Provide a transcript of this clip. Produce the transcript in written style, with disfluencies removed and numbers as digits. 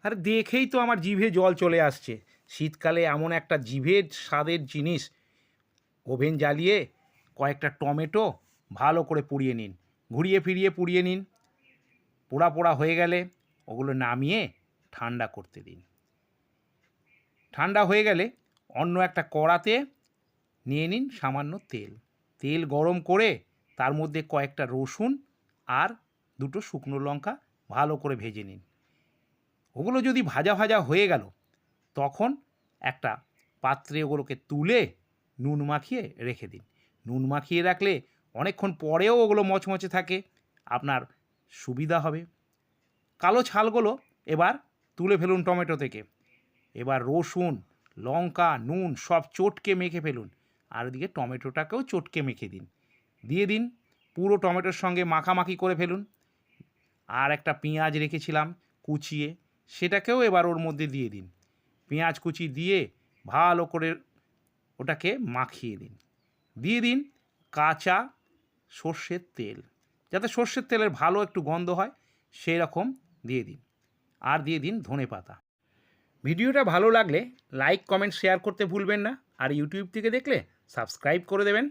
আরে দেখেই তো আমার জিভে জল চলে আসছে। শীতকালে এমন একটা জিভের স্বাদের জিনিস। ওভেন জ্বালিয়ে কয়েকটা টমেটো ভালো করে পুড়িয়ে নিন, ঘুরিয়ে ফিরিয়ে পুড়িয়ে নিন। পোড়া পোড়া হয়ে গেলে ওগুলো নামিয়ে ঠান্ডা করতে দিন। ঠান্ডা হয়ে গেলে অন্য একটা কড়াতে নিয়ে নিন সামান্য তেল। তেল গরম করে তার মধ্যে কয়েকটা রসুন আর দুটো শুকনো লঙ্কা ভালো করে ভেজে নিন। ওগুলো যদি ভাজা ভাজা হয়ে গেল, তখন একটা পাত্রে ওগুলোকে তুলে নুন মাখিয়ে রেখে দিন। নুন মাখিয়ে রাখলে অনেকক্ষণ পরেও ওগুলো মচমচে থাকে, আপনার সুবিধা হবে। কালো ছালগুলো এবার তুলে ফেলুন টমেটো থেকে। এবার রসুন, লঙ্কা, নুন সব চটকে মেখে ফেলুন। আর এদিকে টমেটোটাকেও চটকে মেখে দিন, দিয়ে দিন। পুরো টমেটোর সঙ্গে মাখামাখি করে ফেলুন। আর একটা পেঁয়াজ রেখেছিলাম কুচিয়ে, সেটাকেও এবার ওর মধ্যে দিয়ে দিন। পেঁয়াজ কুচি দিয়ে ভালো করে ওটাকে মাখিয়ে দিন। দিয়ে দিন কাঁচা সর্ষের তেল, যাতে সর্ষের তেলের ভালো একটু গন্ধ হয় সেই রকম দিয়ে দিন। আর দিয়ে দিন ধনেপাতা। ভিডিওটা ভালো লাগলে লাইক, কমেন্ট, শেয়ার করতে ভুলবেন না। আর ইউটিউব থেকে দেখলে সাবস্ক্রাইব করে দেবেন।